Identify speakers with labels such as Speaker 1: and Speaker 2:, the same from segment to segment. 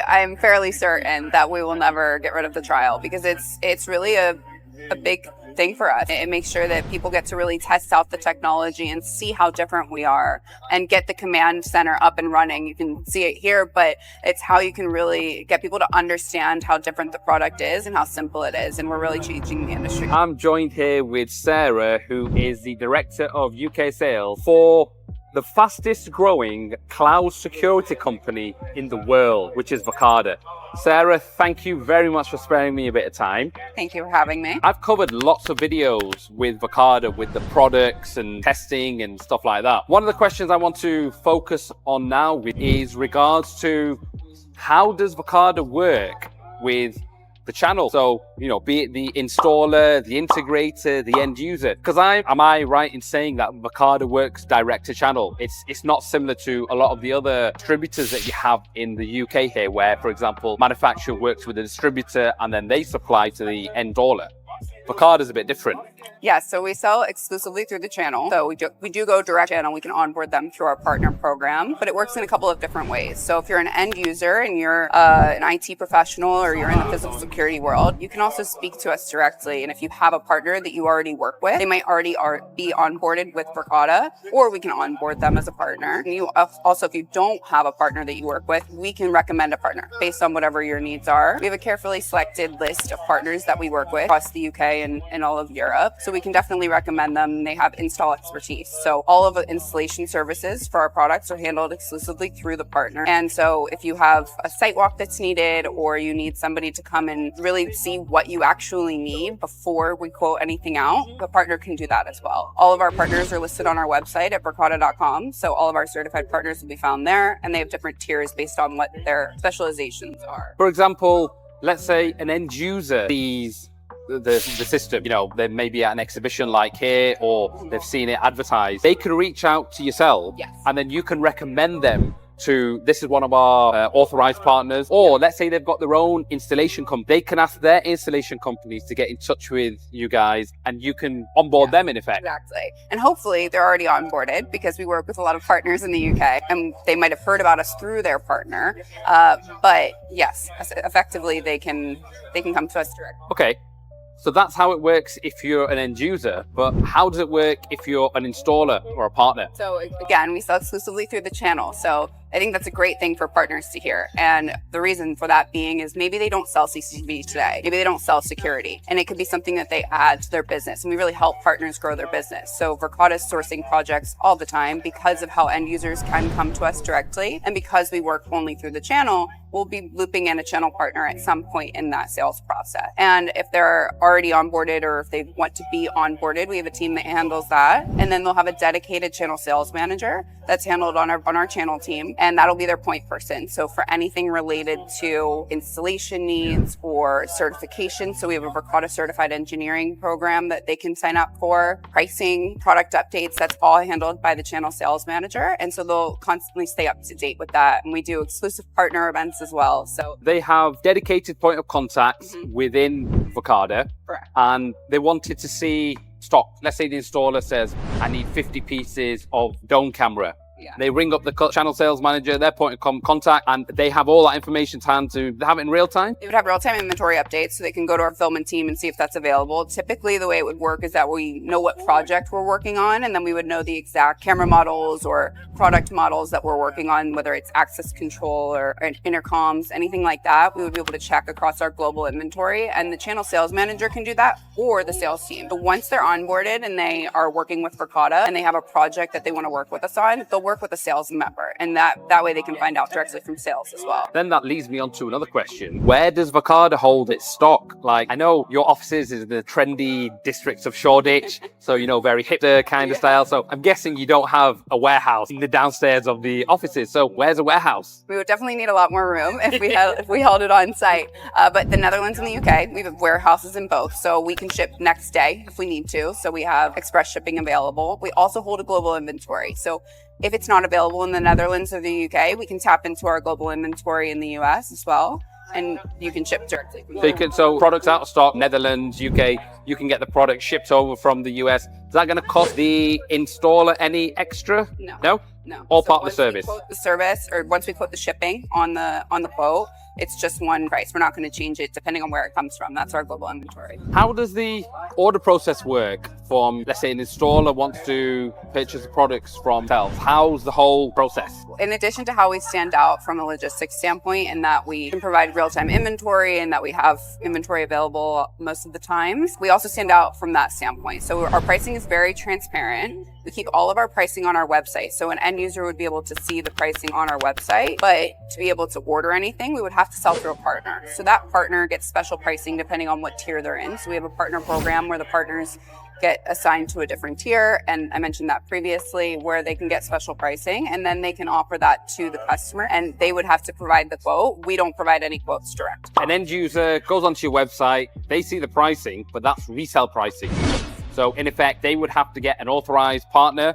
Speaker 1: I'm fairly certain that we will never get rid of the trial, because it's really a big thing for us. It makes sure that people get to really test out the technology and see how different we are and get the command center up and running. You can see it here, but it's how you can really get people to understand how different the product is and how simple it is. And we're really changing the industry.
Speaker 2: I'm joined here with Sarah, who is the Director of UK Sales for the fastest growing cloud security company in the world, which is Verkada. Sarah, thank you very much for sparing me a bit of time.
Speaker 1: Thank you for having me.
Speaker 2: I've covered lots of videos with Verkada, with the products and testing and stuff like that. One of the questions I want to focus on now is regards to how does Verkada work with the channel? So, be it the installer, the integrator, the end user. Because am I right in saying that Verkada works direct to channel? It's not similar to a lot of the other distributors that you have in the UK here, where, for example, manufacturer works with a distributor and then they supply to the end installer. Verkada is a bit different.
Speaker 1: Yeah, so we sell exclusively through the channel. So we do go direct channel. We can onboard them through our partner program, but it works in a couple of different ways. So if you're an end user and you're an IT professional or you're in the physical security world, you can also speak to us directly. And if you have a partner that you already work with, they might already be onboarded with Verkada, or we can onboard them as a partner. And also, if you don't have a partner that you work with, we can recommend a partner based on whatever your needs are. We have a carefully selected list of partners that we work with across the UK and all of Europe. So we can definitely recommend them. They have install expertise. So all of the installation services for our products are handled exclusively through the partner. And so if you have a site walk that's needed, or you need somebody to come and really see what you actually need before we quote anything out, the partner can do that as well. All of our partners are listed on our website at verkada.com. So all of our certified partners will be found there, and they have different tiers based on what their specializations are.
Speaker 2: For example, let's say an end user sees the system, they may be at an exhibition like here, or they've seen it advertised. They can reach out to yourself,
Speaker 1: yes,
Speaker 2: and then you can recommend them to, this is one of our authorized partners, or let's say they've got their own installation company. They can ask their installation companies to get in touch with you guys, and you can onboard them in effect.
Speaker 1: Exactly. And hopefully they're already onboarded, because we work with a lot of partners in the UK, and they might have heard about us through their partner. But yes, effectively they can come to us directly.
Speaker 2: Okay. So that's how it works if you're an end user, but how does it work if you're an installer or a partner?
Speaker 1: So again, we sell exclusively through the channel. So I think that's a great thing for partners to hear. And the reason for that being is maybe they don't sell CCTV today. Maybe they don't sell security. And it could be something that they add to their business. And we really help partners grow their business. So Verkada is sourcing projects all the time because of how end users can come to us directly. And because we work only through the channel, we'll be looping in a channel partner at some point in that sales process. And if they're already onboarded, or if they want to be onboarded, we have a team that handles that. And then they'll have a dedicated channel sales manager that's handled on our channel team. And that'll be their point person. So for anything related to installation needs or certification, so we have a Verkada certified engineering program that they can sign up for, pricing, product updates, that's all handled by the channel sales manager. And so they'll constantly stay up to date with that. And we do exclusive partner events as well. So
Speaker 2: they have dedicated point of contact within Verkada.
Speaker 1: Correct.
Speaker 2: And they wanted to see stock. Let's say the installer says, I need 50 pieces of dome camera.
Speaker 1: Yeah.
Speaker 2: They ring up the channel sales manager, their point of contact, and they have all that information to hand to have it in real time?
Speaker 1: They would have real-time inventory updates, so they can go to our fulfillment team and see if that's available. Typically, the way it would work is that we know what project we're working on, and then we would know the exact camera models or product models that we're working on, whether it's access control or intercoms, anything like that. We would be able to check across our global inventory, and the channel sales manager can do that, or the sales team. But once they're onboarded and they are working with Verkada and they have a project that they want to work with us on, they'll work with a sales member, and that way they can find out directly from sales as well.
Speaker 2: Then that leads me on to another question. Where does Verkada hold its stock? Like, I know your offices is the trendy districts of Shoreditch, so very hipster kind of style. So I'm guessing you don't have a warehouse in the downstairs of the offices. So where's a warehouse?
Speaker 1: We would definitely need a lot more room if we held it on site. But the Netherlands and the UK, we have warehouses in both, so we can ship next day if we need to. So we have express shipping available. We also hold a global inventory. So if it's not available in the Netherlands or the UK, we can tap into our global inventory in the US as well, and you can ship directly.
Speaker 2: So products out of stock, Netherlands, UK, you can get the product shipped over from the US. Is that going to cost the installer any extra?
Speaker 1: No.
Speaker 2: No?
Speaker 1: No.
Speaker 2: All part of the service.
Speaker 1: Once we quote the service, or once we quote the shipping on the quote, It's just one price. We're not going to change it depending on where it comes from. That's our global inventory.
Speaker 2: How does the order process work from, let's say, an installer wants to purchase the products from themselves? How's the whole process?
Speaker 1: In addition to how we stand out from a logistics standpoint and that we can provide real-time inventory and that we have inventory available most of the times, we also stand out from that standpoint. So our pricing is very transparent. We keep all of our pricing on our website. So an end user would be able to see the pricing on our website, but to be able to order anything, we would have to sell through a partner. So that partner gets special pricing depending on what tier they're in. So we have a partner program where the partners get assigned to a different tier. And I mentioned that previously, where they can get special pricing and then they can offer that to the customer and they would have to provide the quote. We don't provide any quotes direct.
Speaker 2: An end user goes onto your website, they see the pricing, but that's resale pricing. So in effect, they would have to get an authorized partner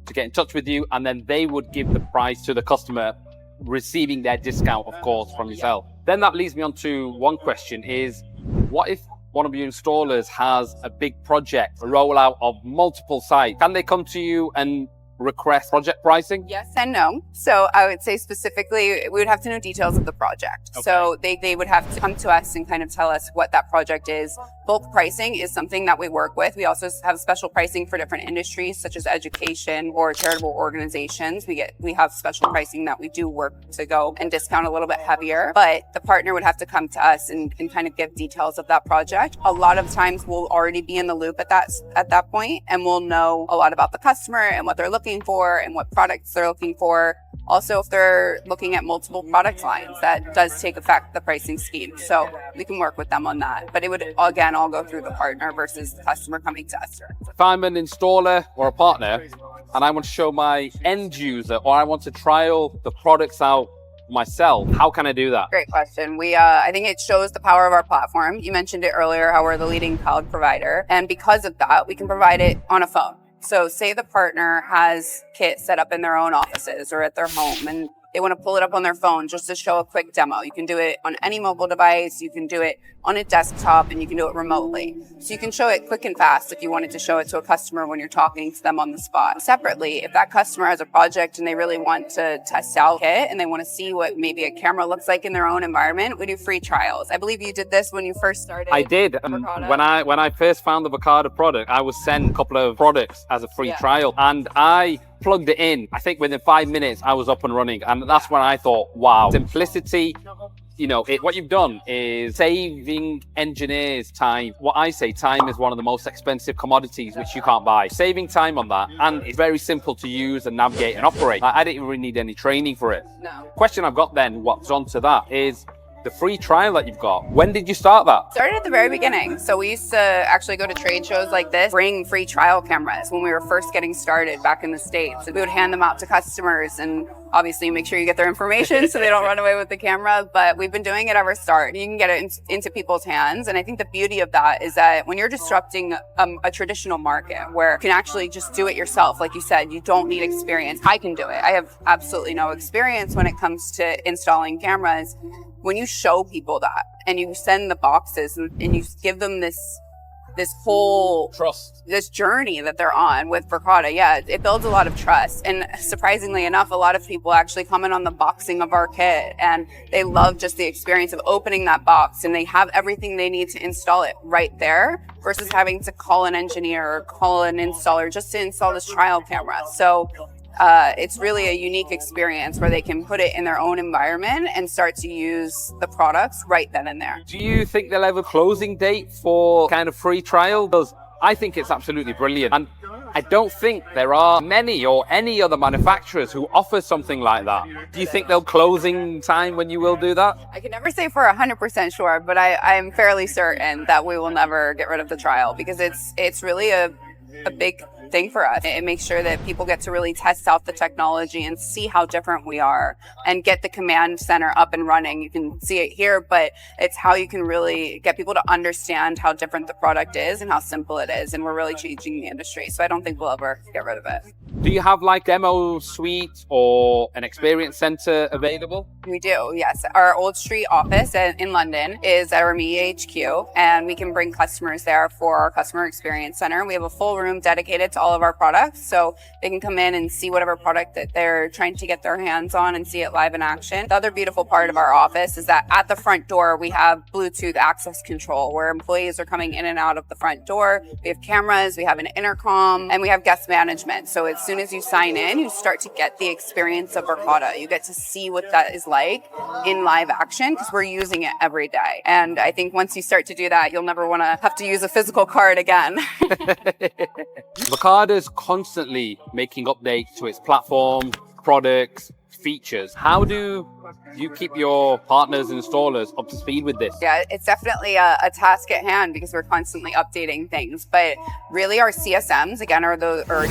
Speaker 2: to get in touch with you, and then they would give the price to the customer, receiving their discount, of course, from yourself. Then that leads me on to one question is, what if one of your installers has a big project, a rollout of multiple sites? Can they come to you and request project pricing?
Speaker 1: Yes and no. So I would say specifically, we would have to know details of the project. Okay. So they would have to come to us and kind of tell us what that project is. Bulk pricing is something that we work with. We also have special pricing for different industries, such as education or charitable organizations. We have special pricing that we do work to go and discount a little bit heavier, but the partner would have to come to us and kind of give details of that project. A lot of times we'll already be in the loop at that point, and we'll know a lot about the customer and what they're looking for and what products they're looking for. Also, if they're looking at multiple product lines, that does take effect the pricing scheme. So we can work with them on that. But it would, again, all go through the partner versus the customer coming to us.
Speaker 2: If I'm an installer or a partner and I want to show my end user, or I want to trial the products out myself, how can I do that?
Speaker 1: Great question. I think it shows the power of our platform. You mentioned it earlier, how we're the leading cloud provider. And because of that, we can provide it on a phone. So say the partner has kit set up in their own offices or at their home and they want to pull it up on their phone just to show a quick demo. You can do it on any mobile device. You can do it on a desktop and you can do it remotely. So you can show it quick and fast if you wanted to show it to a customer when you're talking to them on the spot. Separately, if that customer has a project and they really want to test out kit and they want to see what maybe a camera looks like in their own environment, we do free trials. I believe you did this when you first started.
Speaker 2: I did. When I first found the Verkada product, I was sent a couple of products as a free trial, and I plugged it in. I think within 5 minutes I was up and running, and that's when I thought, wow, simplicity. You know, what you've done is saving engineers time. What I say, time is one of the most expensive commodities which you can't buy. Saving time on that, and it's very simple to use and navigate and operate. I didn't really need any training for it.
Speaker 1: No.
Speaker 2: Question I've got then, what's on to that, is the free trial that you've got. When did you start that?
Speaker 1: Started at the very beginning. So we used to actually go to trade shows like this, bring free trial cameras when we were first getting started back in the States. We would hand them out to customers and obviously make sure you get their information so they don't run away with the camera. But we've been doing it ever start. You can get it into people's hands. And I think the beauty of that is that when you're disrupting a traditional market where you can actually just do it yourself, like you said, you don't need experience. I can do it. I have absolutely no experience when it comes to installing cameras. When you show people that and you send the boxes and you give them this whole
Speaker 2: trust,
Speaker 1: this journey that they're on with Verkada, it builds a lot of trust. And surprisingly enough, a lot of people actually comment on the boxing of our kit and they love just the experience of opening that box and they have everything they need to install it right there versus having to call an engineer or call an installer just to install this trial camera. So it's really a unique experience where they can put it in their own environment and start to use the products right then and there.
Speaker 2: Do you think they'll have a closing date for kind of free trial? Because I think it's absolutely brilliant. And I don't think there are many or any other manufacturers who offer something like that. Do you think they'll closing time when you will do that?
Speaker 1: I can never say for 100% sure, but I am fairly certain that we will never get rid of the trial because it's really a big thing for us. It makes sure that people get to really test out the technology and see how different we are and get the command center up and running. You can see it here, but it's how you can really get people to understand how different the product is and how simple it is. And we're really changing the industry. So I don't think we'll ever get rid of it.
Speaker 2: Do you have like demo suite or an experience center available?
Speaker 1: We do, yes. Our Old Street office in London is at our media HQ, and we can bring customers there for our customer experience center. We have a full room dedicated to all of our products. So they can come in and see whatever product that they're trying to get their hands on and see it live in action. The other beautiful part of our office is that at the front door, we have Bluetooth access control where employees are coming in and out of the front door. We have cameras, we have an intercom, and we have guest management. So as soon as you sign in, you start to get the experience of Verkada. You get to see what that is like in live action because we're using it every day. And I think once you start to do that, you'll never want to have to use a physical card again.
Speaker 2: Verkada is constantly making updates to its platform, products, features. How do you keep your partners and installers up to speed with this?
Speaker 1: Yeah, it's definitely a task at hand because we're constantly updating things. But really our CSMs, again, or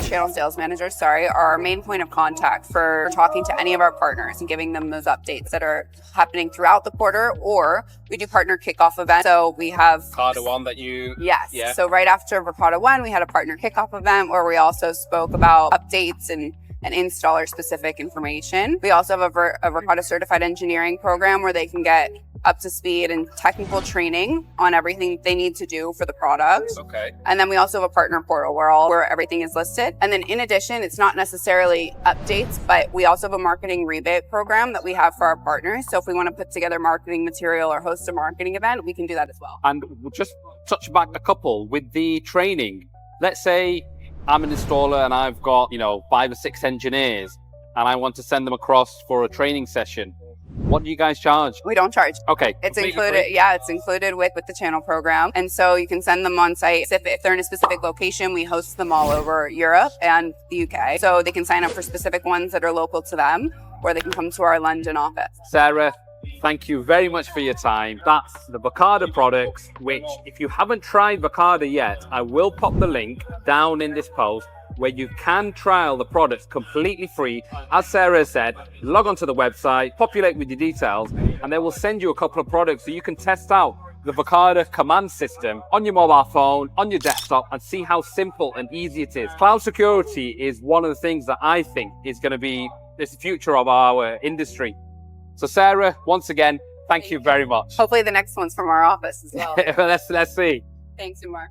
Speaker 1: channel sales managers, are our main point of contact for talking to any of our partners and giving them those updates that are happening throughout the quarter, or we do partner kickoff events. So we have
Speaker 2: Verkada one that you...
Speaker 1: Yes.
Speaker 2: Yeah.
Speaker 1: So right after Verkada 1, we had a partner kickoff event where we also spoke about updates and installer specific information. We also have a Verkada certified engineering program where they can get up to speed and technical training on everything they need to do for the product.
Speaker 2: Okay.
Speaker 1: And then we also have a partner portal where everything is listed. And then in addition, it's not necessarily updates, but we also have a marketing rebate program that we have for our partners. So if we want to put together marketing material or host a marketing event, we can do that as well.
Speaker 2: And we'll just touch back a couple with the training. Let's say I'm an installer and I've got, 5 or 6 engineers and I want to send them across for a training session. What do you guys charge?
Speaker 1: We don't charge.
Speaker 2: Okay.
Speaker 1: It's included. Yeah, it's included with the channel program. And so you can send them on site. If they're in a specific location, we host them all over Europe and the UK. So they can sign up for specific ones that are local to them, or they can come to our London office.
Speaker 2: Sarah, thank you very much for your time. That's the Verkada products, which if you haven't tried Verkada yet, I will pop the link down in this post where you can trial the products completely free. As Sarah said, log onto the website, populate with your details, and they will send you a couple of products so you can test out the Verkada command system on your mobile phone, on your desktop, and see how simple and easy it is. Cloud security is one of the things that I think is going to be the future of our industry. So Sarah, once again, thank you very much.
Speaker 1: Hopefully the next one's from our office as well.
Speaker 2: Let's see.
Speaker 1: Thanks, Umar.